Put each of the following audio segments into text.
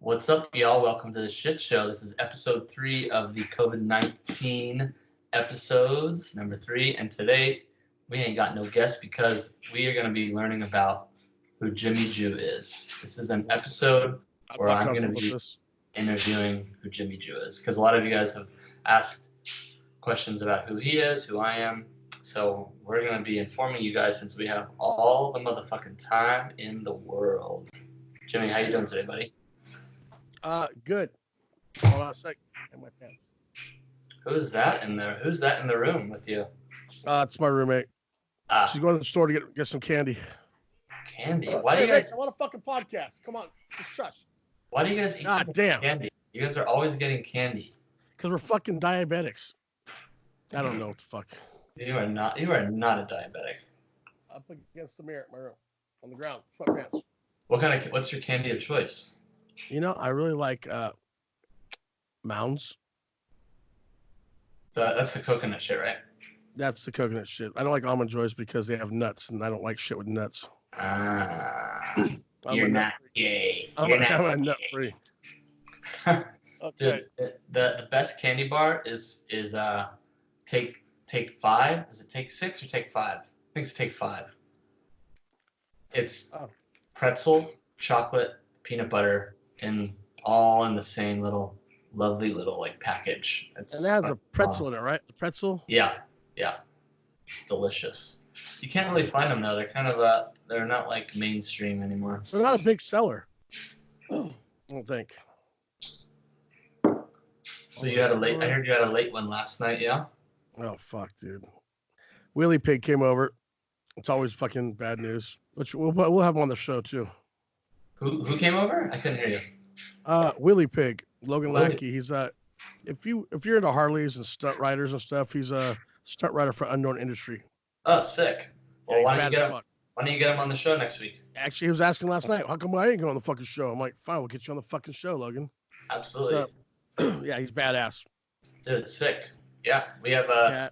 What's up, y'all? Welcome to the shit show. This is episode 3 of the COVID-19 episodes, number 3. And today, we ain't got no guests because we are going to be learning about who Jimmy Jew is. This is an episode where I'm going to be interviewing who Jimmy Jew is. Because a lot of you guys have asked questions about who he is, who I am. So we're going to be informing you guys since we have all the motherfucking time in the world. Jimmy, how you doing today, buddy? Good. Hold on a sec. In my pants. Who's that in there? Who's that in the room with you? It's my roommate. She's going to the store to get some candy. Candy? Why do you guys? I want a fucking podcast. Come on, just shush. Why do you guys eat so much candy? You guys are always getting candy. Because we're fucking diabetics. I don't know what the fuck. You are not. You are not a diabetic. Up against the mirror in my room, on the ground, sweatpants. What's your candy of choice? You know, I really like Mounds. That's the coconut shit, right? That's the coconut shit. I don't like Almond Joys because they have nuts, and I don't like shit with nuts. You're not gay. I'm a nut free. Okay. Dude, the best candy bar is Take 5. Is it Take 6 or Take 5? I think it's Take 5. It's pretzel, chocolate, peanut butter, and all in the same little lovely little like package. And it has a pretzel in it, right? The pretzel? Yeah. It's delicious. You can't really find them though. They're kind of they're not like mainstream anymore. They're not a big seller. I don't think. So you had a late. I heard you had a late one last night. Yeah. Oh fuck, dude. Wheelie Pig came over. It's always fucking bad news. Which we'll have him on the show too. Who came over? I couldn't hear you. Wheelie Pig, Logan Lackey. He's if you're into Harleys and stunt riders and stuff, he's a stunt rider for Unknown Industry. Oh, sick. Well, Yeah, why don't you get him on the show next week? Actually, he was asking last night, how come I ain't going on the fucking show? I'm like, fine, we'll get you on the fucking show, Logan. Absolutely. So, yeah, he's badass. Dude, it's sick. Yeah, we have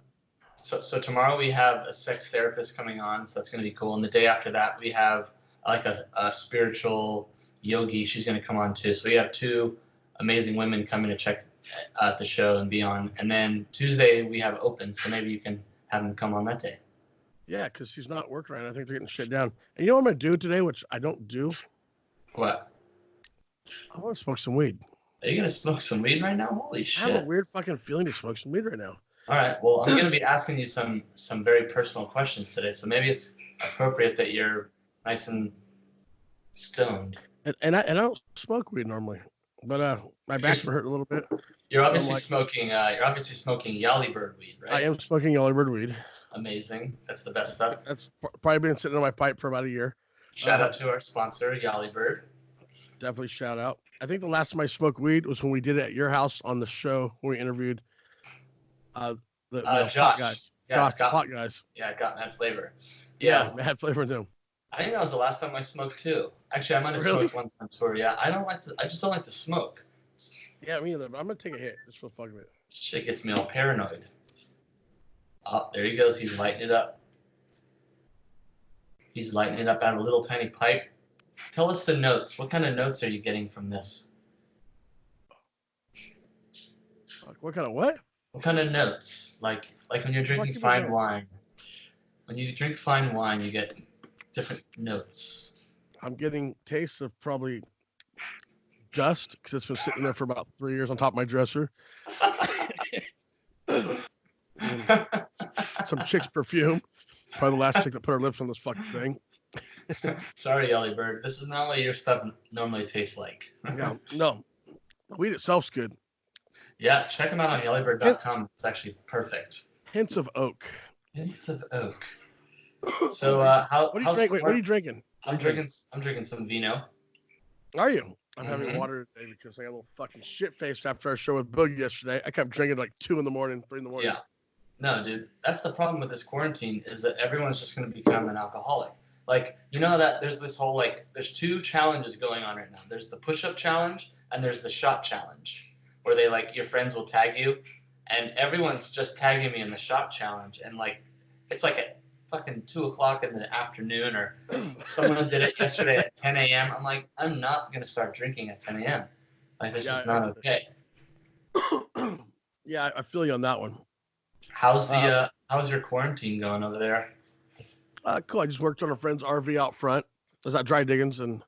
So tomorrow we have a sex therapist coming on, so that's gonna be cool. And the day after that we have like a spiritual yogi. She's gonna come on too. So we have 2 amazing women coming to check out the show and be on. And then Tuesday we have open, so maybe you can have them come on that day. Yeah, because he's not working right now. I think they're getting shit down. And you know what I'm gonna do today, which I don't do? What? I want to smoke some weed. Are you gonna smoke some weed right now? Holy shit! I have a weird fucking feeling to smoke some weed right now. All right. Well, I'm gonna be asking you some very personal questions today, so maybe it's appropriate that you're nice and stoned. And I don't smoke weed normally, but my back's hurt a little bit. You're obviously smoking. You're obviously smoking Yali Bird weed, right? I am smoking Yellow Bird weed. Amazing. That's the best stuff. That's probably been sitting in my pipe for about a year. Shout out to our sponsor, Yali Bird. Definitely shout out. I think the last time I smoked weed was when we did it at your house on the show when we interviewed the Josh guys. Yeah, Hot guys. Yeah, got mad flavor. Yeah, mad flavor too. I think that was the last time I smoked too. Actually, I might have smoked one time before. Yeah, I just don't like to smoke. Yeah, me either. But I'm gonna take a hit just for the fuck of it. Shit gets me all paranoid. Oh, there he goes. He's lighting it up. He's lighting it up out of a little tiny pipe. Tell us the notes. What kind of notes are you getting from this? What kind of what? What kind of notes? Like when you're drinking fine wine. When you drink fine wine, you get different notes. I'm getting tastes of probably dust because it's been sitting there for about 3 years on top of my dresser. Some chick's perfume. Probably the last chick that put her lips on this fucking thing. Sorry, Yelly Bird. This is not what your stuff normally tastes like. No. The weed itself's good. Yeah, check them out on yellybird.com. It's actually perfect. Hints of oak. Hints of oak. So, what are you drinking? I'm drinking some vino. Are you? I'm having water today because I got a little fucking shit faced after our show with Boogie yesterday. I kept drinking like 2 in the morning, 3 in the morning. Yeah. No, dude. That's the problem with this quarantine is that everyone's just going to become an alcoholic. Like, you know that there's this whole, like, there's 2 challenges going on right now. There's the push-up challenge and there's the shot challenge where they, like, your friends will tag you. And everyone's just tagging me in the shot challenge. And, like, it's like at fucking 2 o'clock in the afternoon or someone did it yesterday at 10 a.m. I'm like, I'm not going to start drinking at 10 a.m. Like that's just not okay. Yeah, I feel you on that one. How's your quarantine going over there? Cool. I just worked on a friend's RV out front. I was at Dry Diggins, and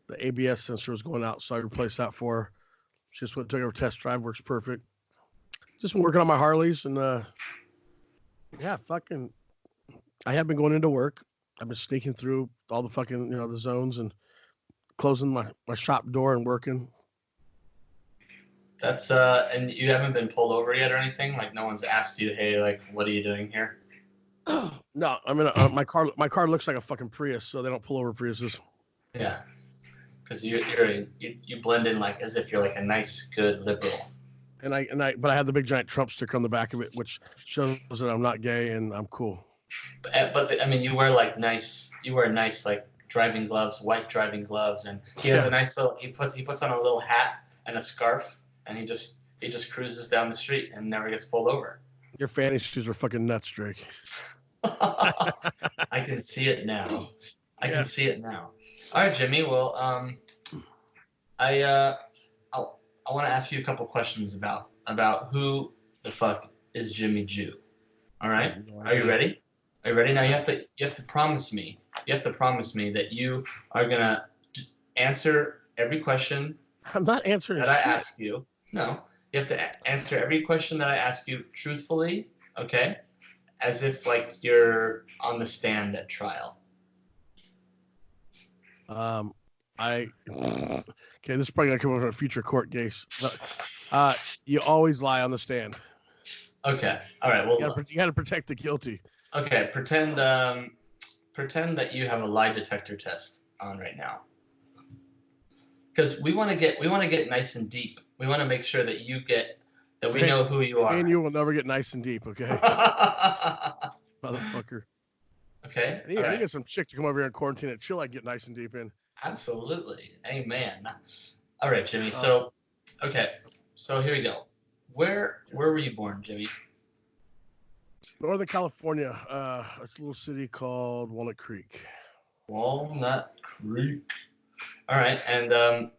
the ABS sensor was going out, so I replaced that for her. She just went took her test drive. Works perfect. Just been working on my Harleys, and yeah, fucking. I have been going into work. I've been sneaking through all the fucking the zones and closing my shop door and working. That's and you haven't been pulled over yet or anything? Like no one's asked you, hey, like what are you doing here? No, I mean my car looks like a fucking Prius, so they don't pull over Priuses. Yeah, because you blend in like as if you're like a nice, good liberal. But I have the big giant Trump sticker on the back of it, which shows that I'm not gay and I'm cool. But I mean, you wear nice like driving gloves, white driving gloves, and he has a nice little. He puts on a little hat and a scarf, and he just cruises down the street and never gets pulled over. Your fanny shoes are fucking nuts, Drake. I can see it now. I can see it now. All right, Jimmy. Well, I want to ask you a couple questions about who the fuck is Jimmy Jew. All right. Are you ready? Are you ready? Now you have to promise me. You have to promise me that you are gonna answer every question. I'm not answering that I ask you. No, you have to answer every question that I ask you truthfully. Okay, as if like you're on the stand at trial. Okay, this is probably gonna come up in a future court case. You always lie on the stand. Okay. All right. Well, you gotta protect the guilty. Okay. Pretend that you have a lie detector test on right now. Because we want to get nice and deep. We want to make sure that we know who you are. And you will never get nice and deep, okay? Motherfucker. Okay. I need to get some chick to come over here and quarantine and chill. I get nice and deep in. Absolutely. Amen. All right, Jimmy. So here we go. Where were you born, Jimmy? Northern California. It's a little city called Walnut Creek. Walnut Creek. All right, and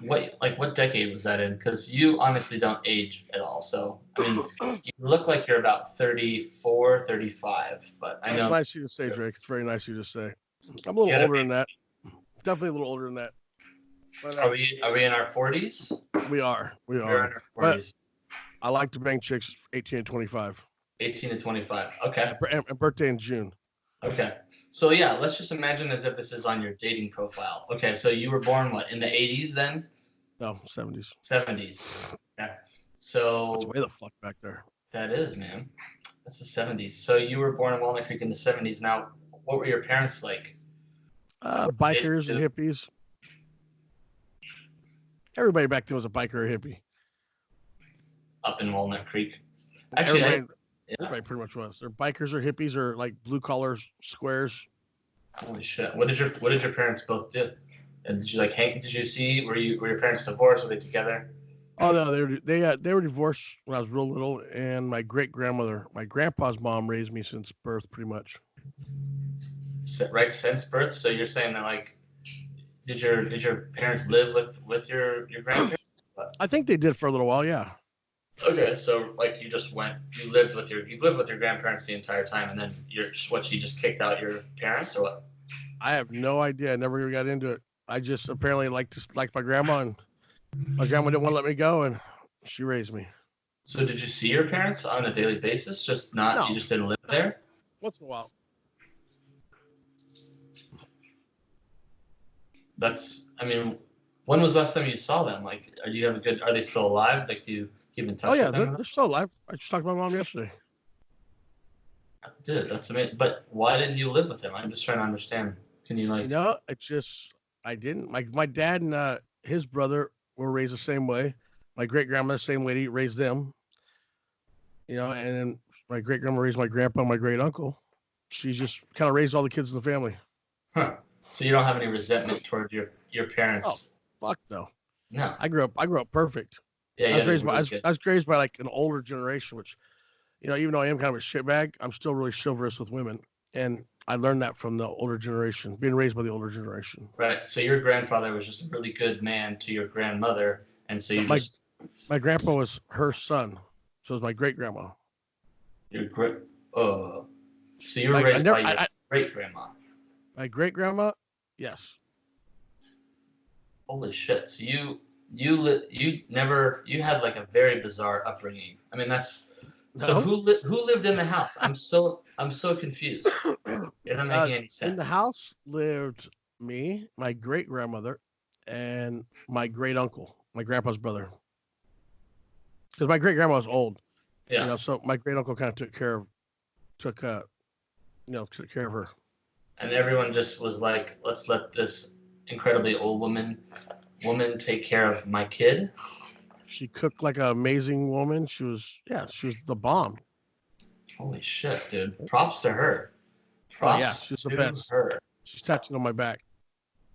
what decade was that in? Because you honestly don't age at all. So I mean, you look like you're about 34, 35. But I know. It's nice of you to say, Drake. It's very nice of you to say. I'm a little older than that. Definitely a little older than that. But, are we in our 40s? We are. We're in our 40s. But I like to bang chicks 18 and 25. 18 to 25. Okay. And birthday in June. Okay. So yeah, let's just imagine as if this is on your dating profile. Okay, so you were born what, in the 80s then? No, 70s. 70s. Yeah. So that's way the fuck back there. That is, man. That's the 70s. So you were born in Walnut Creek in the 70s. Now, what were your parents like? Bikers and hippies. Everybody back then was a biker or hippie. Up in Walnut Creek. Actually, everybody pretty much was. They're bikers or hippies or like blue collar squares. Holy shit! What did your parents both do? And did you like hang? Did you see? Were your parents divorced? Were they together? Oh no, they were divorced when I was real little, and my grandpa's mom raised me since birth, pretty much. Right, since birth. So you're saying that like, did your parents live with your grandparents? I think they did for a little while, yeah. Okay, so like you lived with your grandparents the entire time, and then she just kicked out your parents or what? I have no idea. I never even got into it. I just apparently liked my grandma, and my grandma didn't want to let me go, and she raised me. So did you see your parents on a daily basis? You just didn't live there? Once in a while. When was the last time you saw them? Like, are they still alive? Like, do you keep in touch with them? They're still alive. I just talked to my mom yesterday. Dude, that's amazing. But why didn't you live with him? I'm just trying to understand. Can you like? No, I didn't. My dad and his brother were raised the same way. My great grandma, same lady, raised them. And then my great grandma raised my grandpa and my great uncle. She's just kind of raised all the kids in the family. Huh. So you don't have any resentment toward your parents? Oh, fuck no. No. I grew up perfect. Yeah, I was raised by like an older generation, which, even though I am kind of a shitbag, I'm still really chivalrous with women. And I learned that from the older generation, being raised by the older generation. Right. So your grandfather was just a really good man to your grandmother, and so you just My grandpa was her son, so it was my great grandma. your great. So you were I raised never, by your great grandma. my great grandma, yes. Holy shit! So you had like a very bizarre upbringing. I mean, that's so No. who lived in the house? I'm so confused. You're not making any sense. In the house lived me, my great grandmother, and my great uncle, my grandpa's brother. Because my great grandma was old, Yeah. so my great uncle kind of took care of her. And everyone just was like, let's let this incredibly old woman take care of my kid. She cooked like an amazing woman. She was the bomb. Holy shit, dude! Props to her. Oh yeah, she's the best. Her. She's tattooed on my back.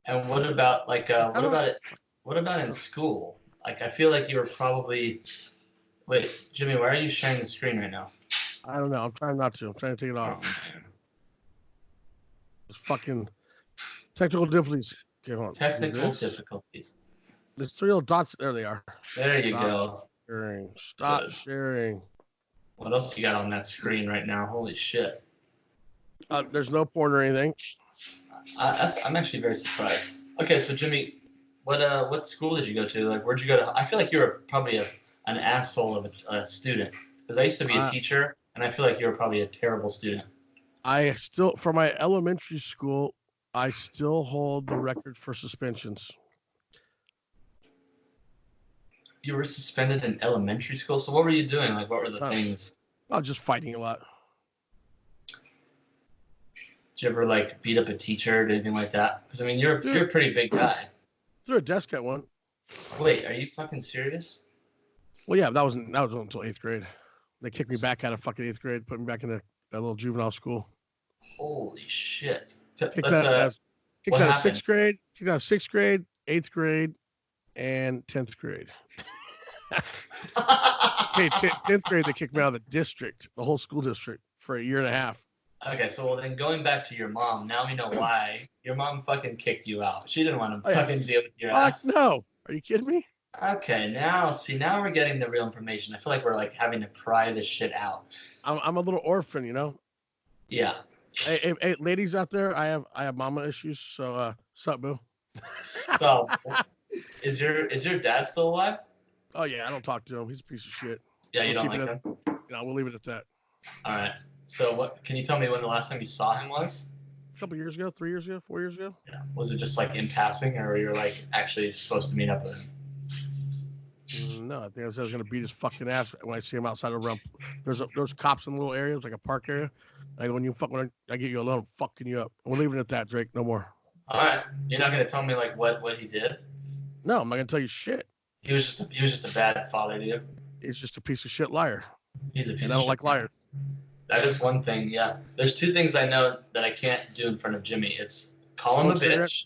And what about like what about it? What about in school? Like I feel like you were probably. Wait, Jimmy, why are you sharing the screen right now? I don't know. I'm trying not to. I'm trying to take it off. It's fucking technical difficulties. Okay, hold on. Technical difficulties. There's 3 little dots. There they are. There you go. Stop sharing. What else you got on that screen right now? Holy shit. There's no porn or anything. I'm actually very surprised. Okay, so Jimmy, what school did you go to? Like, where'd you go to? I feel like you were probably an asshole of a student, because I used to be a teacher, and I feel like you were probably a terrible student. For my elementary school, I still hold the record for suspensions. You were suspended in elementary school? So what were you doing? Like, what were the things? I was just fighting a lot. Did you ever, like, beat up a teacher or anything like that? Because, I mean, you're a pretty big guy. Threw a desk at one. Wait, are you fucking serious? Well, yeah, that wasn't until 8th grade. They kicked me back out of fucking 8th grade, put me back in a little juvenile school. Holy shit. Kicked out of 6th grade, 8th grade, and 10th grade. Okay, 10th grade, they kicked me out of the district, the whole school district, for a year and a half. Okay, so then going back to your mom, now we know why. Your mom fucking kicked you out. She didn't want to fucking deal with your ass. No. Are you kidding me? Okay, now we're getting the real information. I feel like we're like having to pry this shit out. I'm a little orphan, Yeah. Hey, ladies out there, I have mama issues, so sup, boo. So, is your dad still alive? Oh yeah, I don't talk to him. He's a piece of shit. Yeah, you don't like him? We'll leave it at that. All right. So can you tell me when the last time you saw him was? A couple years ago, 3 years ago, 4 years ago. Yeah. Was it just like in passing, or you're like actually supposed to meet up with him? No, I think I said I was gonna beat his fucking ass when I see him outside of rump. There's cops in the little area. It's like a park area. Like when I get you alone, I'm fucking you up. We're leaving it at that, Drake. No more. All right. You're not gonna tell me like what he did? No, I'm not gonna tell you shit. He was just a bad father to you. He's just a piece of shit liar. He's a piece of shit. I don't like liars. That is one thing, yeah. There's 2 things I know that I can't do in front of Jimmy. It's call him a bitch.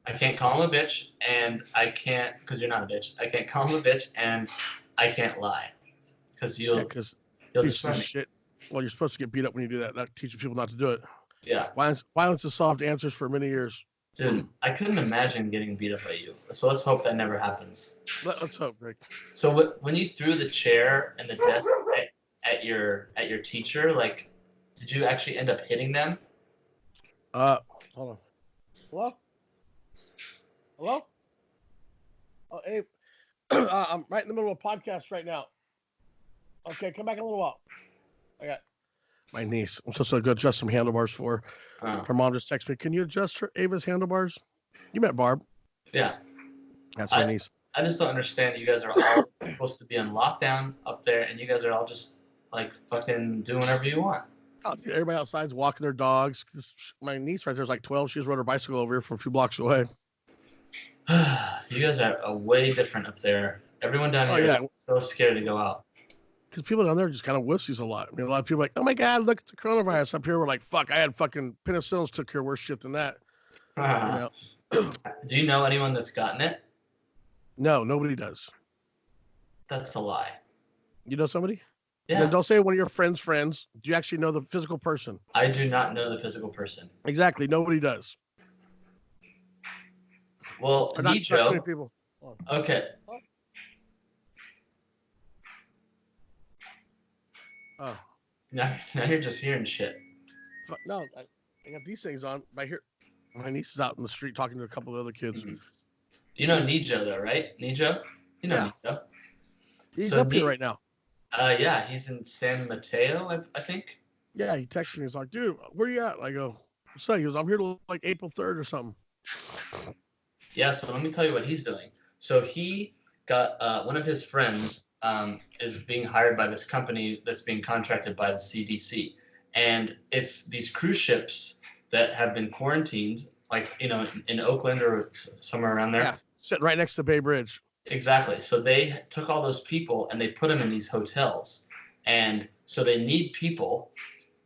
I can't call him a bitch, and I can't, because you're not a bitch. I can't call him a bitch, and I can't lie, because you'll destroy me. Shit. Well, you're supposed to get beat up when you do that. That teaches people not to do it. Yeah. Violence has solved answers for many years. Dude, I couldn't imagine getting beat up by you. So let's hope that never happens. Let's hope, Rick. So when you threw the chair and the desk at your teacher, like, did you actually end up hitting them? Hold on. Hello? Oh, hey. I'm right in the middle of a podcast right now. Okay, come back in a little while. I got my niece. I'm supposed to go adjust some handlebars for her. Her mom just texted me, can you adjust Ava's handlebars? You met Barb. Yeah. That's my niece. I just don't understand. You guys are all supposed to be on lockdown up there, and you guys are all just like fucking doing whatever you want. Everybody outside's walking their dogs. My niece right there's like 12. She just rode her bicycle over here from a few blocks away. You guys are way different up there. Everyone down here is so scared to go out. Because people down there just kind of wussies a lot. I mean, a lot of people are like, oh my God, look at the coronavirus. Up here, we're like, fuck, I had fucking penicillins took care of worse shit than that. Do you know anyone that's gotten it? No, nobody does. That's a lie. You know somebody? And then Yeah. don't say one of your friends. Do you actually know the physical person? I do not know the physical person. Exactly. Nobody does. Well, Or not too many Nijo. people. Okay. Oh, Now you're just hearing shit. no, I got these things on. Right here, my niece is out in the street talking to a couple of other kids. Mhm. You know Nijo though, right? Nijo? You know Yeah, Nijo. he's So up here right now. yeah, he's in San Mateo, I think. Yeah, he texted me. He's like, dude, where you at? I go, what's up? He goes, I'm here till like April 3rd or something. Yeah, so let me tell you what he's doing. So he got one of his friends is being hired by this company that's being contracted by the CDC, and it's these cruise ships that have been quarantined, like in Oakland or somewhere around there. Yeah, sitting right next to Bay Bridge. Exactly. So they took all those people and they put them in these hotels, and so they need people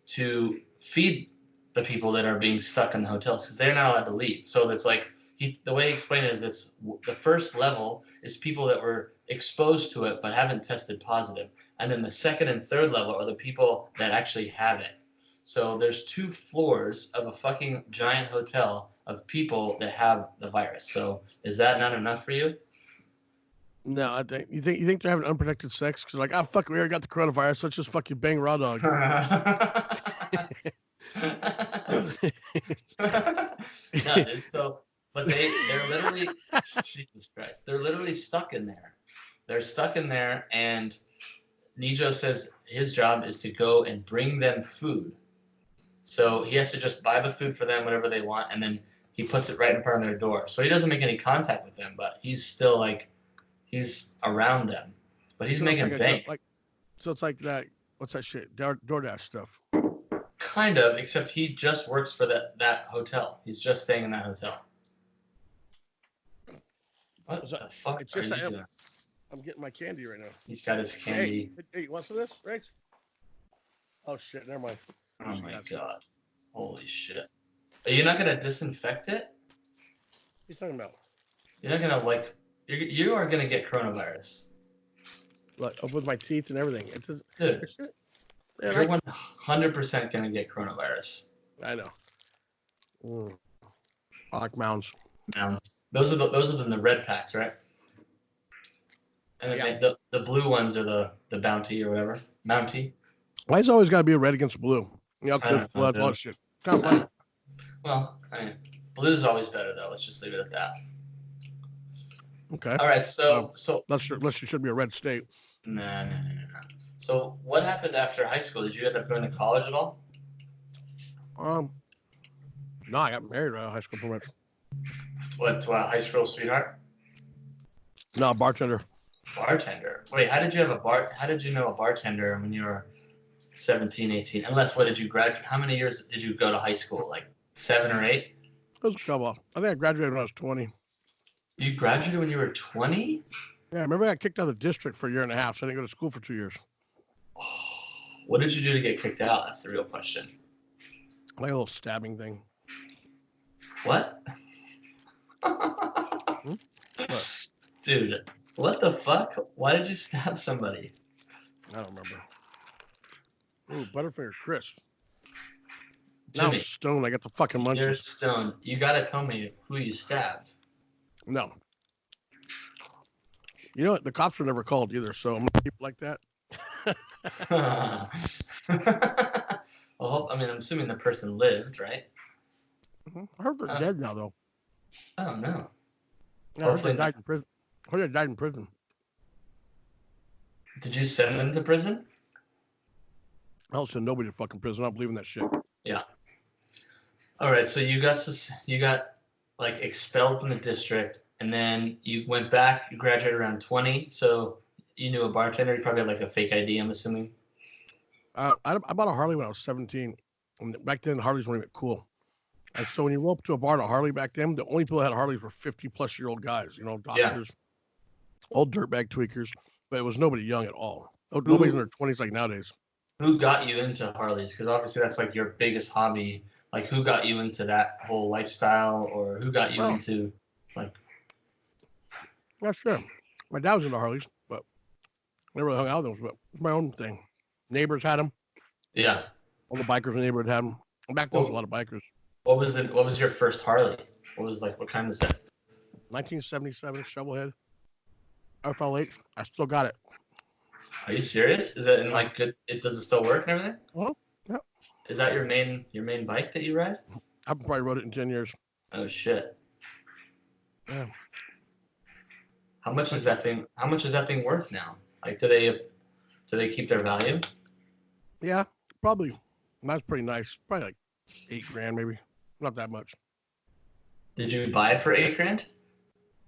to feed the people that are being stuck in the hotels because they're not allowed to leave. So it's like the way he explained it is it's the first level is people that were exposed to it but haven't tested positive, and then the second and third level are the people that actually have it. So there's 2 floors of a fucking giant hotel of people that have the virus. So is that not enough for you? No, I think you think they're having unprotected sex because like, fuck, we already got the coronavirus. Let's just fucking bang raw dog. No, dude. So, but they're literally Jesus Christ. They're literally stuck in there. They're stuck in there, and Nijo says his job is to go and bring them food. So he has to just buy the food for them, whatever they want, and then he puts it right in front of their door. So he doesn't make any contact with them, but he's still like he's around them. But he's So it's making bank. so it's like that. What's that shit? DoorDash stuff. Kind of, except he just works for that hotel. He's just staying in that hotel. What So the fuck it's are just you doing? I'm getting my candy right now. He's got his candy. Hey, you want some of this, Rex? Oh shit, never mind. Oh my god. Holy shit. Are you not gonna disinfect it? What are you talking about? You're not gonna you are gonna get coronavirus. Like with my teeth and everything. It's just, Dude, man, you're 100% gonna get coronavirus. I know. I like mounds. Those are the red packs, right? And then the blue ones are the bounty or whatever. Mountie. Why's it always got to be a red against blue? You know, blood, all that shit. Kind of funny. Well, blue's always better though. Let's just leave it at that. Okay. All right. So unless you should be a red state. Nah. So what happened after high school? Did you end up going to college at all? No, I got married right out of high school pretty much. What, to a high school sweetheart? No, bartender. Bartender. Wait, how did you know a bartender when you were 17, 18? Unless, what did you graduate? How many years did you go to high school? Like 7 or 8? It was a couple. I think I graduated when I was 20. You graduated when you were 20? Yeah, I remember I got kicked out of the district for a year and a half, so I didn't go to school for 2 years. What did you do to get kicked out? That's the real question. Like a little stabbing thing. What? What? Dude, what the fuck? Why did you stab somebody? I don't remember. Ooh, Butterfinger crisp. Jimmy, now I'm stoned. I got the fucking munchies. You're stoned. You gotta tell me who you stabbed. No. You know what? The cops were never called either, so I'm gonna keep it like that. Well, I'm assuming the person lived, right? I heard they're dead now, though. I don't know. I heard they died in prison. I heard they died in prison. Did you send them to prison? I'll send nobody to fucking prison. I don't believe in that shit. Yeah. All right, so you got like expelled from the district, and then you went back. You graduated around 20, so you knew a bartender. You probably had like a fake ID, I'm assuming. I bought a Harley when I was 17, and back then Harleys weren't even cool. And so when you roll up to a bar in a Harley back then, the only people that had Harleys were 50-plus-year-old guys, doctors, old dirtbag tweakers, but it was nobody young at all. Nobody's in their 20s like nowadays. Who got you into Harleys? Because obviously that's like your biggest hobby. Like, who got you into that whole lifestyle, or who got you into like? Not sure. My dad was into Harleys, but I never really hung out with them. But it's my own thing. Neighbors had them. Yeah. All the bikers in the neighborhood had them. Back then, there was a lot of bikers. What was it? What was your first Harley? What kind was it? 1977 Shovelhead FL8. I still got it. Are you serious? Is it in like good? Does it still work and everything? Well, yeah. Is that your main bike that you ride? I probably rode it in 10 years. Oh shit. Yeah. How much is that thing? How much is that thing worth now? Like, do they keep their value? Yeah, probably. Mine's pretty nice. Probably like $8,000 maybe. Not that much. Did you buy it for $8,000?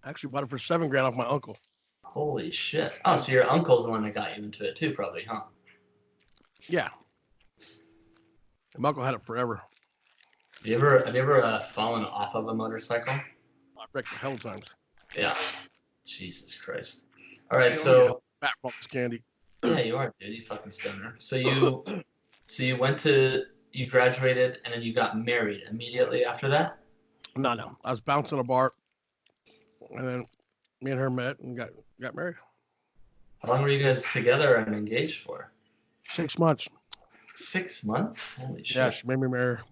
I actually bought it for $7,000 off my uncle. Holy shit! Oh, so your uncle's the one that got you into it too, probably, huh? Yeah. My uncle had it forever. Have you ever fallen off of a motorcycle? I wrecked the hell times. Yeah. Jesus Christ. All right, so back from this candy. Yeah, you are, dude. You fucking stoner. So you graduated and then you got married immediately after that? No. I was bouncing a bar, and then me and her met and got married. How long were you guys together and engaged for? 6 months. 6 months? Holy shit. Yeah, she made me marry her.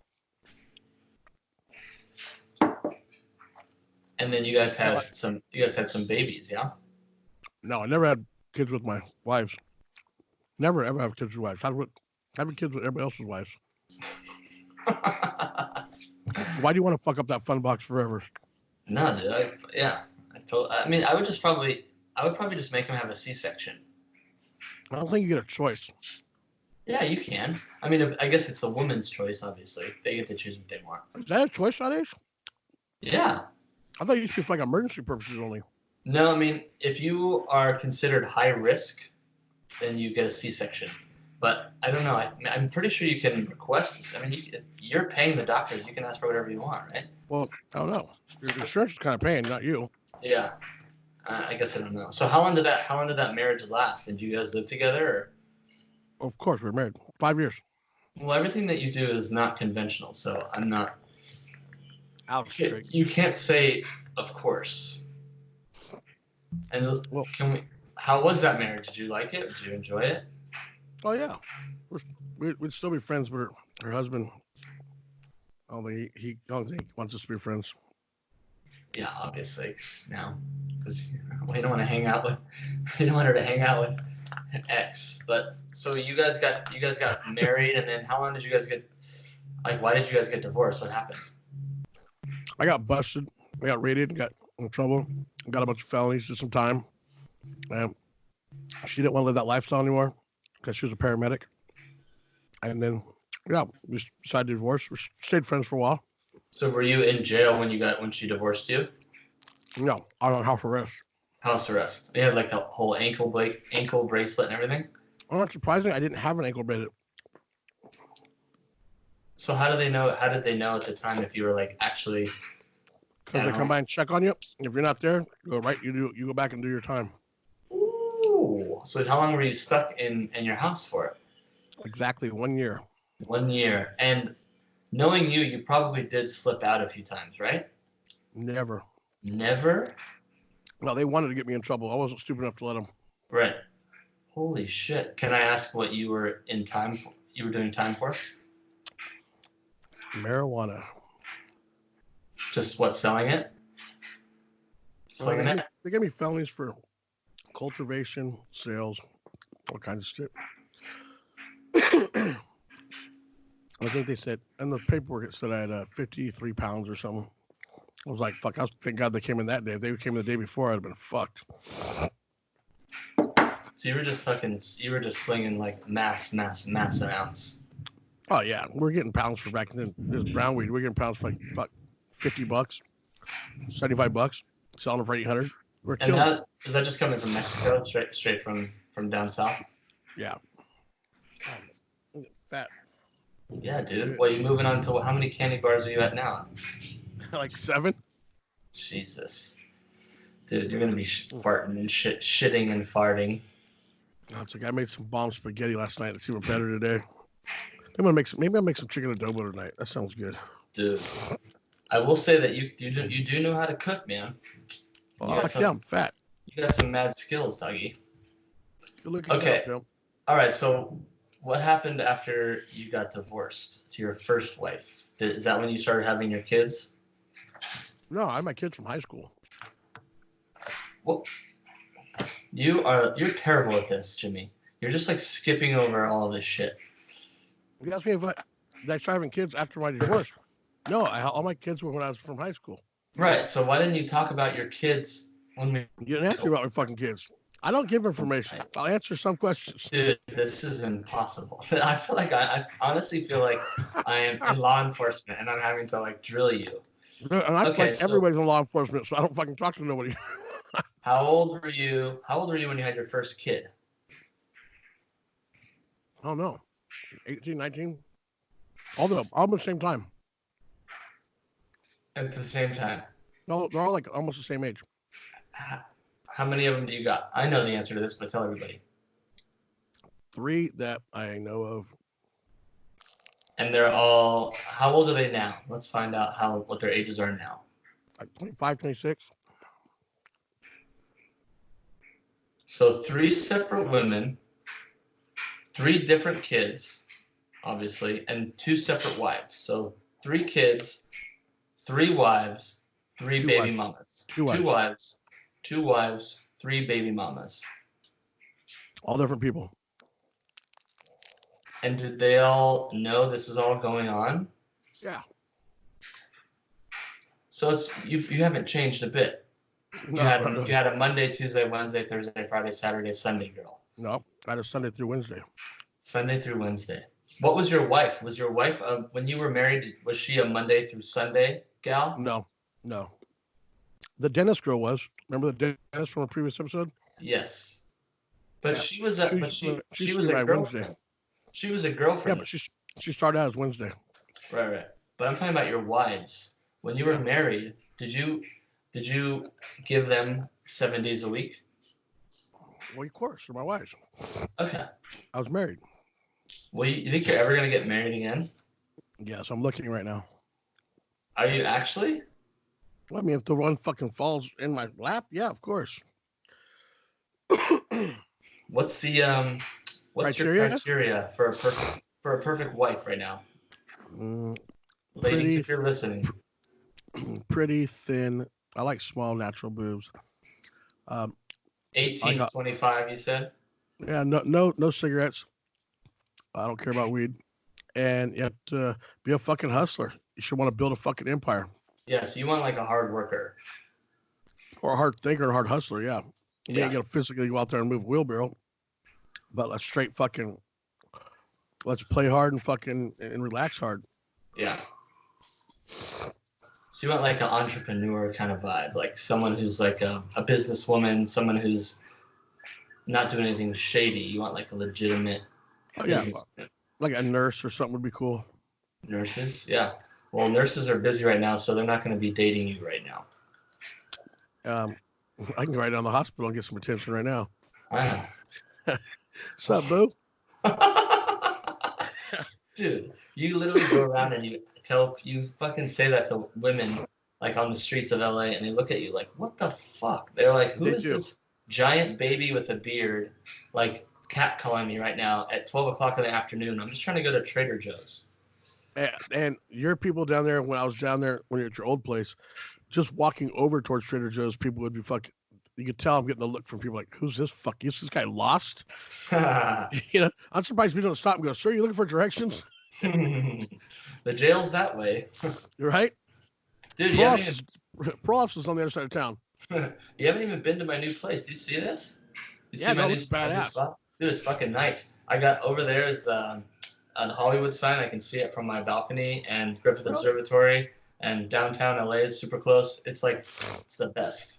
And then you guys had some babies, yeah? No, I never had kids with my wives. Never ever have kids with wives. Having kids with everybody else's wives. Why do you want to fuck up that fun box forever? No, dude. I would probably just make him have a C-section. I don't think you get a choice. Yeah, you can. I mean, I guess it's the woman's choice, obviously. They get to choose what they want. Is that a choice nowadays? Yeah. I thought it used to be for like emergency purposes only. No, I mean, if you are considered high risk, then you get a C-section. But I don't know. I'm pretty sure you can request this. I mean, you're paying the doctors. You can ask for whatever you want, right? Well, I don't know. Your insurance is kind of paying, not you. Yeah. I guess I don't know. So how long did that marriage last? Did you guys live together? Or? Of course, we were married 5 years. Well, everything that you do is not conventional, so I'm not. Ouch. You can't say, of course. And well, how was that marriage? Did you like it? Did you enjoy it? Oh yeah, we'd still be friends, but her husband, I don't think he wants us to be friends. Yeah, obviously now, because we don't want to hang out with, you don't want her to hang out with an ex. But so you guys got married, and then how long did you guys get? Like, why did you guys get divorced? What happened? I got busted. I got raided. Got in trouble. Got a bunch of felonies. Did some time. She didn't want to live that lifestyle anymore because she was a paramedic. And then, yeah, we decided to divorce. We stayed friends for a while. So were you in jail when she divorced you? No, I was on house arrest. House arrest. You had like the whole ankle bracelet and everything? Well, not surprisingly, I didn't have an ankle bracelet. So how did they know at the time if you were like actually? Because they come by and check on you. If you're not there, you go back and do your time. Ooh. So how long were you stuck in your house for? Exactly 1 year. 1 year. And knowing you probably did slip out a few times, right? Never. Never? No, they wanted to get me in trouble. I wasn't stupid enough to let them. Right. Holy shit. Can I ask what you were doing time for? Marijuana. Just what, selling it? They gave me felonies for cultivation, sales, all kinds of shit. I think they said, in the paperwork it said I had 53 pounds or something. I was like, fuck, thank God they came in that day. If they came in the day before, I'd have been fucked. So you were just slinging like mass amounts. Oh yeah, we're getting pounds for back then. This brown weed, we're getting pounds for like fuck $50, $75, selling them for $800. We're killing. Is that just coming from Mexico, straight from down south? Yeah. Fat. Yeah, dude. Well, you moving on to how many candy bars are you at now? Like 7. Jesus, dude, you're gonna be farting and shitting and farting. Oh, it's like I made some bomb spaghetti last night. It's even better today. Maybe I'll make some chicken adobo tonight. That sounds good. Dude, I will say that you do know how to cook, man. Yeah, I'm fat. You got some mad skills, doggy. Good looking. Okay. All right. So what happened after you got divorced to your first wife? Is that when you started having your kids? No, I had my kids from high school. Well, you're terrible at this, Jimmy. You're just like skipping over all of this shit. You asked me if I started having kids after my divorce. No, all my kids were when I was from high school. Right. So why didn't you talk about your kids when we? You didn't ask me about my fucking kids. I don't give information. I'll answer some questions. Dude, this is impossible. I feel like I honestly feel like I am in law enforcement and I'm having to like drill you. And I'm like everybody's in law enforcement, so I don't fucking talk to nobody. How old were you when you had your first kid? I don't know. 18, 19? All at the same time. At the same time. No, they're all like almost the same age. How many of them do you got? I know the answer to this, but tell everybody. 3 that I know of. And they're all, how old are they now? Let's find out what their ages are now. Like 25, 26. So 3 separate women, 3 different kids, obviously, and 2 separate wives. So 3 kids, 3 wives, 3 baby mamas. 2 wives, 2 wives, 3 baby mamas. All different people. And did they all know this was all going on? Yeah. So you haven't changed a bit. You had a Monday, Tuesday, Wednesday, Thursday, Friday, Saturday, Sunday girl. No, I had a Sunday through Wednesday. Sunday through Wednesday. What was your wife? Was your wife when you were married? Was she a Monday through Sunday gal? No. The dentist girl was. Remember the dentist from a previous episode? Yes. But yeah. She was a girlfriend. Wednesday. She was a girlfriend. Yeah, but she started out as Wednesday. Right. But I'm talking about your wives. When you were married, did you give them 7 days a week? Well, of course, they're my wives. Okay. I was married. Well, you think you're ever gonna get married again? Yes, I'm looking right now. Are you actually? Well, I mean, if the one fucking falls in my lap, yeah, of course. What's your criteria for a perfect wife right now? Ladies, if you're listening. Pretty thin. I like small, natural boobs. 18 to 25, you said? Yeah, no cigarettes. I don't care about weed. And you have to be a fucking hustler. You should want to build a fucking empire. Yeah, so you want like a hard worker. Or a hard thinker and a hard hustler, yeah. You ain't gonna physically go out there and move a wheelbarrow. But let's play hard and relax hard. Yeah. So you want like an entrepreneur kind of vibe, like someone who's like a businesswoman, someone who's not doing anything shady. You want like a legitimate like a nurse or something would be cool. Nurses, yeah. Well, nurses are busy right now, so they're not going to be dating you right now. I can go right down to the hospital and get some attention right now. I know. What's up, boo? Dude, you literally go around and you fucking say that to women like on the streets of LA, and they look at you like, what the fuck? They're like, who is this giant baby with a beard like catcalling me right now at 12 o'clock in the afternoon? I'm just trying to go to Trader Joe's. And your people down there, when I was down there, when you're at your old place, just walking over towards Trader Joe's, people would be fucking. You could tell I'm getting the look from people like, who's this fuck? Is this guy lost? I'm surprised we don't stop and go, sir, you looking for directions? The jail's that way. You're right? Dude, Pro office is on the other side of town. You haven't even been to my new place. Do you see this? You see my new badass. Dude, it's fucking nice. I got over there is the Hollywood sign. I can see it from my balcony, and Griffith Observatory, and downtown LA is super close. It's like, it's the best.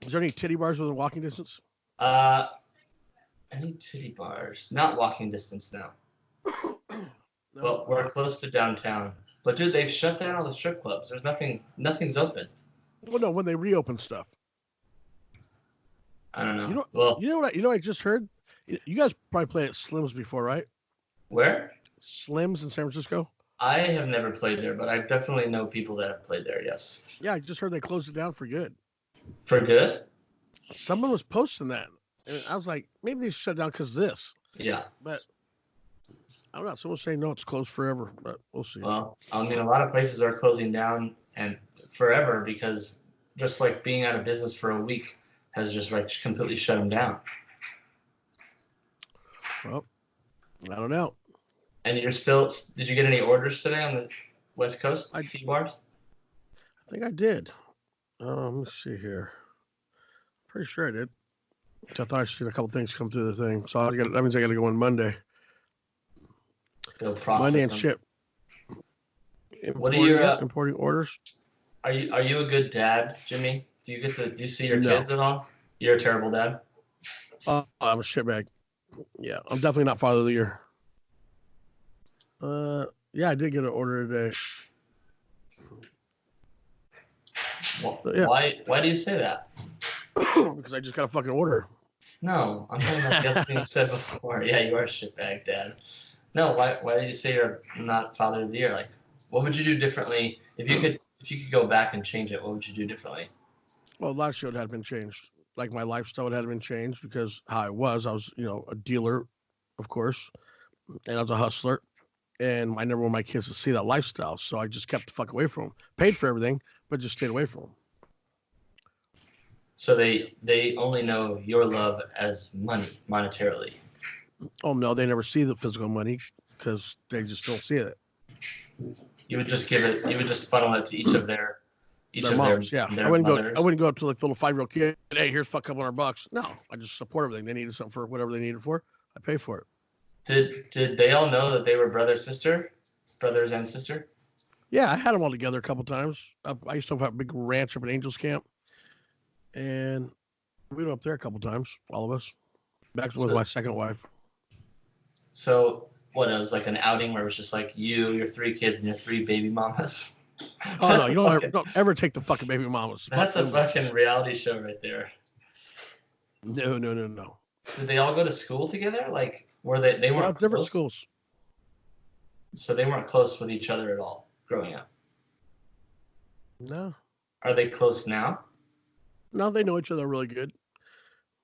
Is there any titty bars within walking distance? Any titty bars? Not walking distance now. No. Well, we're close to downtown. But dude, they've shut down all the strip clubs. There's nothing's open. Well, no, when they reopen stuff. I don't know. You know what I just heard? You guys probably played at Slim's before, right? Where? Slim's in San Francisco. I have never played there, but I definitely know people that have played there, yes. Yeah, I just heard they closed it down for good. For good? Someone was posting that. And I was like, maybe they shut down because of this. Yeah. But I don't know. Someone's saying no, it's closed forever, but we'll see. Well, I mean, a lot of places are closing down and forever because just like being out of business for a week has just like completely shut them down. Well, I don't know. And you're still, did you get any orders today on the West Coast T-bars? I think I did. Let me see here. Pretty sure I did. I thought I'd seen a couple things come through the thing. So that means I got to go on Monday. They'll process Monday and them. ship. What are your importing orders? Are you a good dad, Jimmy? Do you see your kids at all? You're a terrible dad. I'm a shitbag. Yeah, I'm definitely not father of the year. Yeah, I did get an order today. Well, yeah. Why do you say that? Because I just got a fucking order. No, I'm talking about the other thing you said before. Yeah, you are a shitbag dad. No, why did you say you're not father of the year? Like, what would you do differently if you could go back and change it? What would you do differently? Well, a lot of shit had been changed. Like my lifestyle had been changed because how I was a dealer, of course, and I was a hustler, and I never wanted my kids to see that lifestyle, so I just kept the fuck away from them. Paid for everything, but just stayed away from them. So they only know your love as money, monetarily. Oh no, they never see the physical money because they just don't see it. You would just funnel it to each of their moms. Their I wouldn't go up to like the little 5-year-old kid. Hey, here's a couple $100. No, I just support everything. They needed something for whatever they needed for. I pay for it. Did they all know that they were brothers and sister? Yeah, I had them all together a couple times. I used to have a big ranch up at Angels Camp, and we went up there a couple times, all of us. Back with my second wife. So what? It was like an outing where it was just like you, your 3 kids, and your 3 baby mamas. Oh no, you don't ever take the fucking baby mamas. That's a fucking reality show right there. No. Did they all go to school together? Like, were they weren't different schools? So they weren't close with each other at all growing up. No. Are they close now? No, they know each other really good.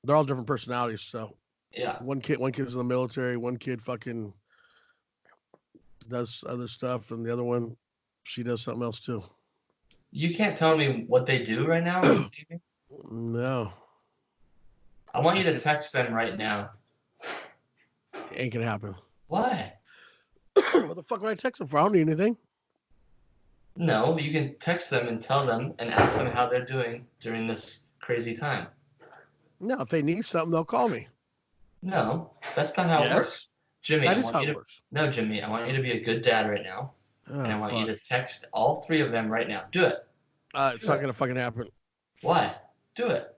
They're all different personalities, so. Yeah. One kid's in the military. One kid fucking does other stuff, and the other one, she does something else too. You can't tell me what they do right now? No. I want you to text them right now. Ain't gonna happen. Why? What the fuck would I text them for? I don't need anything. No, but you can text them and tell them and ask them how they're doing during this crazy time. No, if they need something, they'll call me. No, that's not how it works. Jimmy, that is how it works. No, Jimmy, I want you to be a good dad right now. And I want you to text all 3 of them right now. Do it. It's not going to fucking happen. Why? Do it.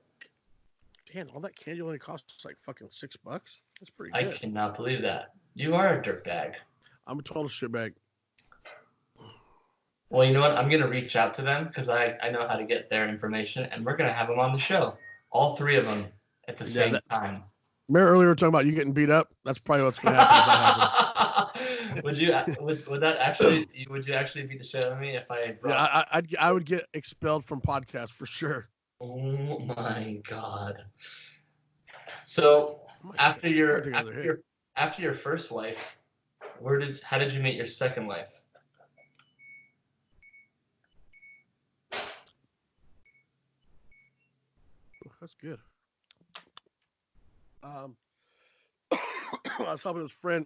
Damn, all that candy only costs like fucking $6. That's pretty good. I cannot believe that. You are a dirtbag. I'm a total shitbag. Well, you know what? I'm going to reach out to them because I know how to get their information, and we're going to have them on the show. All 3 of them at the same time. Remember earlier we were talking about you getting beat up? That's probably what's going to happen. Would you actually beat the shit out of me if I brought... Yeah, I would get expelled from podcasts for sure. Oh my god. So after your first wife, how did you meet your second wife? That's good. I was helping his friend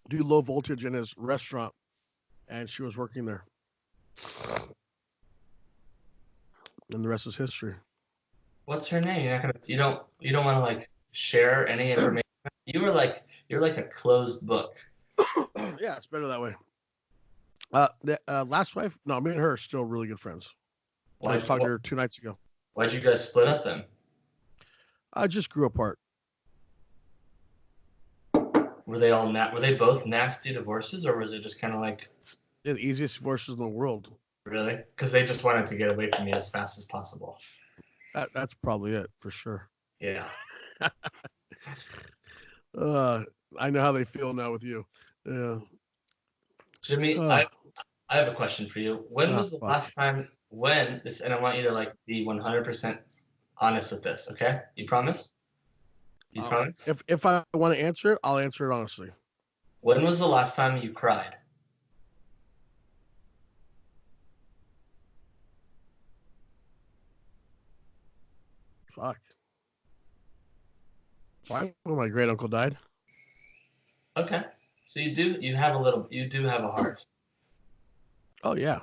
do low voltage in his restaurant, and she was working there. And the rest is history. What's her name? You don't want to like share any information. You're like a closed book. Yeah, it's better that way. The last wife, no, me and her are still really good friends. I was talking to her 2 nights ago. Why'd you guys split up then? I just grew apart. Were they both nasty divorces, or was it just kind of like the easiest divorces in the world? Really? Because they just wanted to get away from you as fast as possible. That's probably it for sure. Yeah. I know how they feel now with you. Yeah. Jimmy, I have a question for you. When was the last time and I want you to like be 100% honest with this, okay? You promise? You promise? If I want to answer it, I'll answer it honestly. When was the last time you cried? Fuck. Why? When my great uncle died. Okay. So you do have a heart. Oh yeah.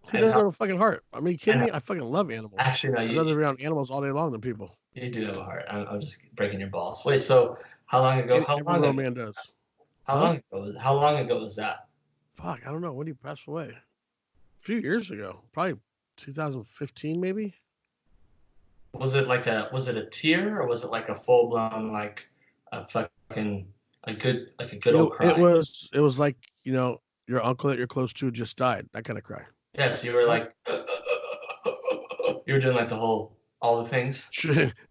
Who And doesn't have a fucking heart? I mean, you kidding I me? I fucking love animals. Actually, no, I'd rather be around animals all day long than people. you do have a heart. I'm just breaking your balls. Wait, so how long ago? Every real man does. How long ago was that? Fuck, I don't know. When did he pass away? A few years ago. Probably 2015, maybe. Was it a tear, or was it like a full blown like a fucking a good old cry? It was like, your uncle that you're close to just died. That kind of cry. Yes, you were like you were doing like all the things.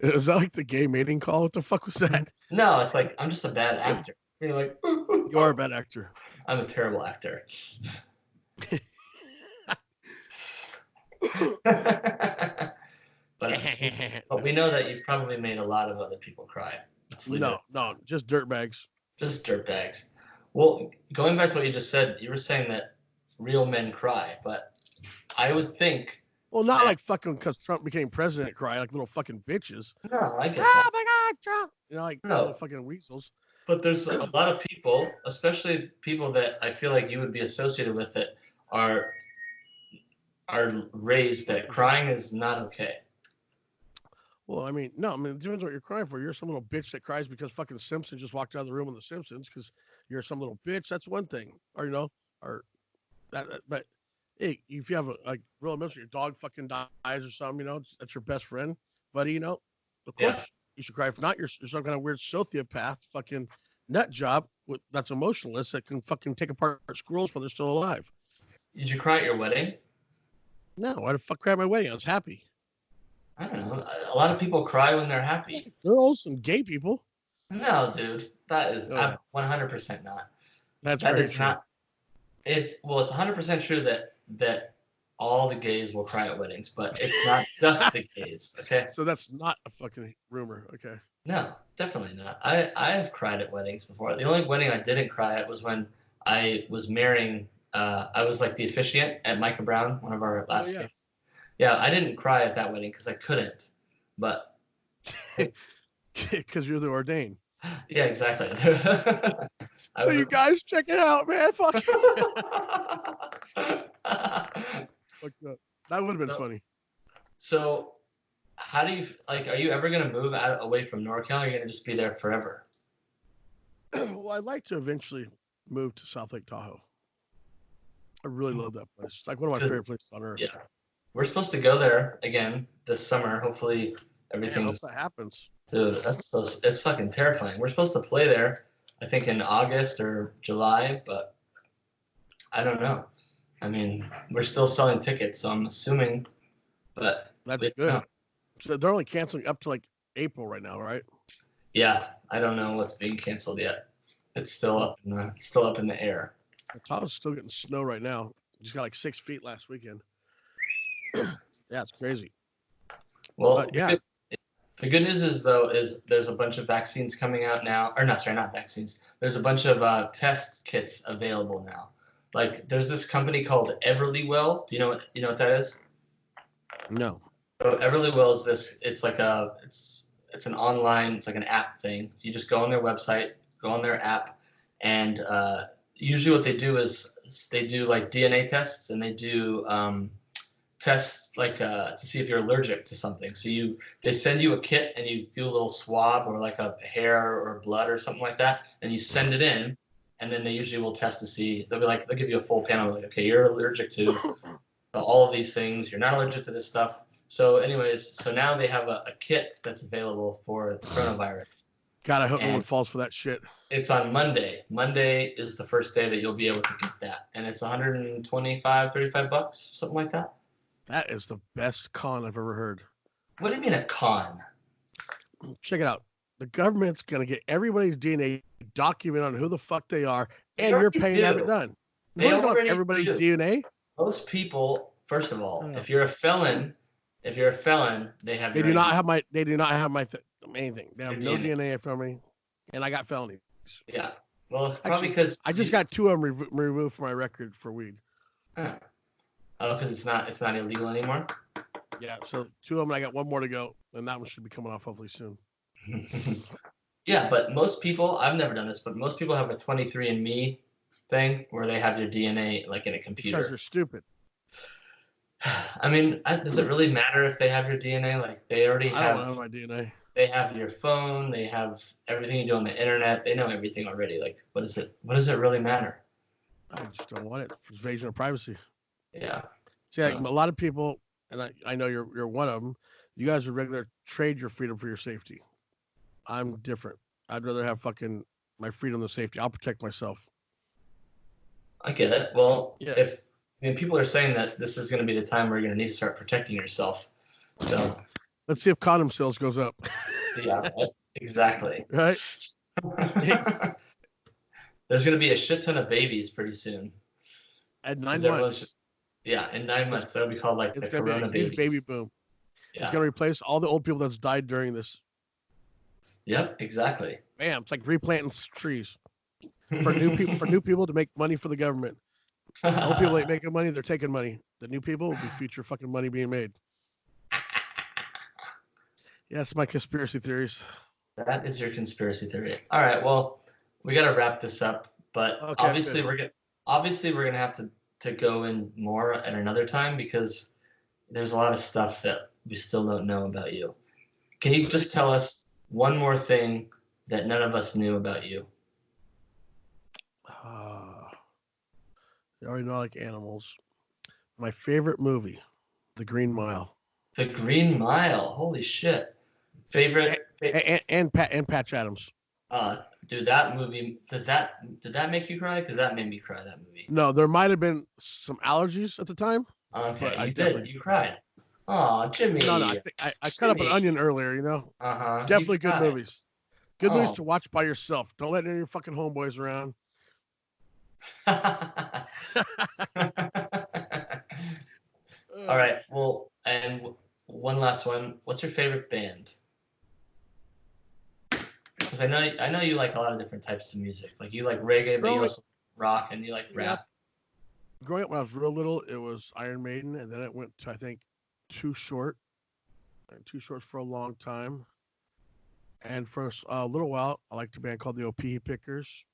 Is that like the gay mating call? What the fuck was that? No, it's like I'm just a bad actor. You're like You are a bad actor. I'm a terrible actor. But we know that you've probably made a lot of other people cry. No, just dirtbags. Just dirtbags. Well, going back to what you just said, you were saying that real men cry, but I would think. Well, not like fucking because Trump became president cry like little fucking bitches. No, I get that. Oh my God, Trump! Like little fucking weasels. But there's a lot of people, especially people that I feel like you would be associated with, that are raised that crying is not okay. Well, I mean, no, it depends what you're crying for. You're some little bitch that cries because fucking Simpson just walked out of the room on The Simpsons because you're some little bitch. That's one thing. Or, but hey, if you have a real emotion, your dog fucking dies or something, that's your best friend, buddy, of course you should cry. If not, you're some kind of weird sociopath, fucking nut job that's emotionless that can fucking take apart squirrels while they're still alive. Did you cry at your wedding? No, why the fuck cry at my wedding? I was happy. I don't know. A lot of people cry when they're happy. Girls and gay people. No, dude, that is 100% not. That is true. Not. It's 100% true that all the gays will cry at weddings, but it's not just the gays. Okay. So that's not a fucking rumor. Okay. No, definitely not. I have cried at weddings before. The only wedding I didn't cry at was when I was marrying. I was like the officiant at Micah Brown, one of our last days. Yeah, I didn't cry at that wedding because I couldn't, but because you're the ordained. Yeah, exactly. So you guys check it out, man. Fuck. That would have been funny. So, how do you like? Are you ever gonna move away from NorCal? Or are you gonna just be there forever? Well, I'd like to eventually move to South Lake Tahoe. I really love that place. It's like one of my favorite places on earth. Yeah. We're supposed to go there again this summer. Hopefully everything. I hope that happens. Dude, it's fucking terrifying. We're supposed to play there, I think in August or July, but I don't know. I mean, we're still selling tickets, so I'm assuming, but that's good. So they're only canceling up to like April right now, right? Yeah, I don't know what's being canceled yet. It's still up in the air. Tahoe's still getting snow right now. Just got like 6 feet last weekend. Yeah, it's crazy. Well, yeah. The good news is there's a bunch of vaccines coming out now, or not vaccines. There's a bunch of test kits available now. Like there's this company called Everlywell. Do you know what that is? No. So Everlywell is this. It's like it's an online. It's like an app thing. So you just go on their website, go on their app, and usually what they do is they do like DNA tests, and they do tests like to see if you're allergic to something. So they send you a kit and you do a little swab or like a hair or blood or something like that, and you send it in, and then they usually will test to see. They'll give you a full panel like, okay, you're allergic to all of these things. You're not allergic to this stuff. So anyways, now they have a kit that's available for the coronavirus. God, I hope no one falls for that shit. It's on Monday. Monday is the first day that you'll be able to get that, and it's $125, $35, something like that. That is the best con I've ever heard. What do you mean a con? Check it out. The government's going to get everybody's DNA documented on who the fuck they are, and you're paying to have it done. They already everybody's DNA? Most people, first of all, if you're a felon, they have. They do not have my anything. They have no DNA from me, and I got felonies. Yeah. Well, probably Actually, because I just got 2 of them removed from my record for weed. Huh. Oh, because it's not illegal anymore. Yeah, so 2 of them. I got 1 more to go, and that one should be coming off hopefully soon. Yeah, but most people, I've never done this, but most people have a 23andMe thing where they have your DNA like in a computer. Because they're stupid. I mean, does it really matter if they have your DNA? Like they already I don't have, know my DNA. they have your phone, they have everything you do on the internet. They know everything already. Like, what is it? What does it really matter? I just don't want it. It's invasion of privacy. Yeah. See, like, a lot of people, and I know you're one of them. You guys would regular trade your freedom for your safety. I'm different. I'd rather have fucking my freedom than safety. I'll protect myself. I get it. Well, Yeah. I mean, people are saying that this is going to be the time where you're going to need to start protecting yourself. So let's see if condom sales goes up. Yeah, right? Exactly. Right? There's going to be a shit ton of babies pretty soon. At 9 months. Yeah, in 9 months. That'll be called like the Corona babies. Huge baby boom. Yeah. It's going to replace all the old people that's died during this. Yep, exactly. Bam! It's like replanting trees for new people to make money for the government. The old people ain't making money; they're taking money. The new people will be future fucking money being made. Yeah, that's my conspiracy theories. That is your conspiracy theory. All right, well, we got to wrap this up, but obviously we're gonna have to go in more at another time because there's a lot of stuff that we still don't know about you. Can you just tell us one more thing that none of us knew about you? You already know I like animals. My favorite movie, The Green Mile. The Green Mile. Holy shit. Favorite and Patch Adams. Dude, that movie did that make you cry? Because that made me cry. That movie. No, there might have been some allergies at the time. Okay, you did. You cried. Oh, Jimmy. No, I cut up an onion earlier. You know. Definitely good movies. Good movies to watch by yourself. Don't let any of your fucking homeboys around. All right. Well, and one last one. What's your favorite band? Because I know you like a lot of different types of music. Like you like reggae, but you also rock and you like rap. Growing up when I was real little, it was Iron Maiden, and then it went to I think Too Short. Too Short for a long time. And for a little while, I liked a band called the Opihi Pickers,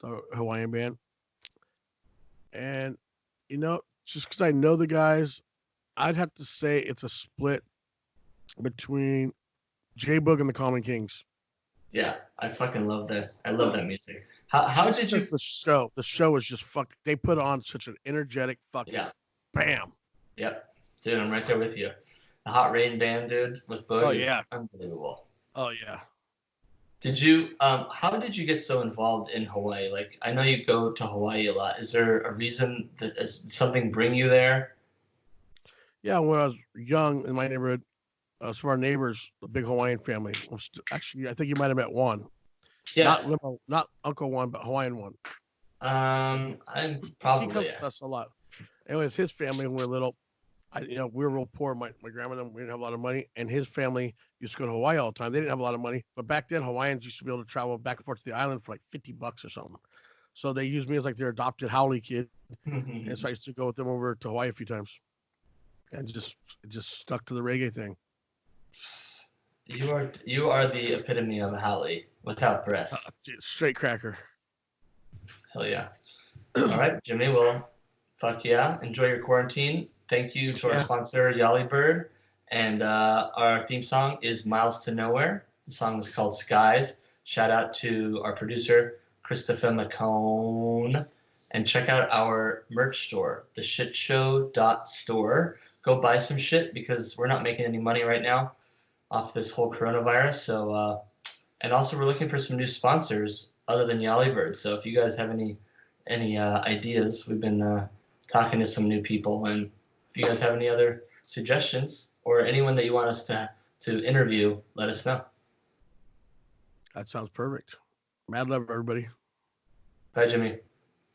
the Hawaiian band. And just because I know the guys, I'd have to say it's a split between J-Boog and the Common Kings. Yeah, I fucking love that. I love that music. How did you? The show was just They put on such an energetic fucking. Yeah. Bam. Yep, dude, I'm right there with you. The Hot Rain Band, dude, with Boog. Oh yeah. Unbelievable. Oh yeah. Did you? How did you get so involved in Hawaii? Like, I know you go to Hawaii a lot. Is there a reason something bring you there? Yeah, when I was young in my neighborhood, some of our neighbors, a big Hawaiian family. Actually, I think you might have met one. Yeah. Not Uncle One, but Hawaiian One. I'm probably. He comes with us a lot. Anyways, his family when we were little, we were real poor. My grandma and them, we didn't have a lot of money, and his family used to go to Hawaii all the time. They didn't have a lot of money, but back then Hawaiians used to be able to travel back and forth to the island for like $50 or something. So they used me as like their adopted haole kid, and so I used to go with them over to Hawaii a few times, and just stuck to the reggae thing. You are the epitome of a haole without breath. Straight cracker. Hell yeah! All right, Jimmy. Well, fuck yeah! Enjoy your quarantine. Thank you to our sponsor, Yali Bird. And our theme song is Miles to Nowhere. The song is called Skies. Shout out to our producer, Christopher McCone. And check out our merch store, theshitshow.store. Go buy some shit because we're not making any money right now off this whole coronavirus. So, and also we're looking for some new sponsors other than Yali Bird. So if you guys have any ideas, we've been talking to some new people, and if you guys have any other suggestions or anyone that you want us to interview, let us know. That sounds perfect. Mad love, everybody. Bye, Jimmy.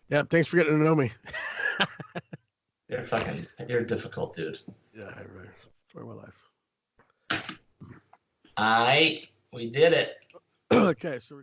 Yeah, thanks for getting to know me. You're a difficult dude. Yeah, right. Story of my life. We did it. Okay, so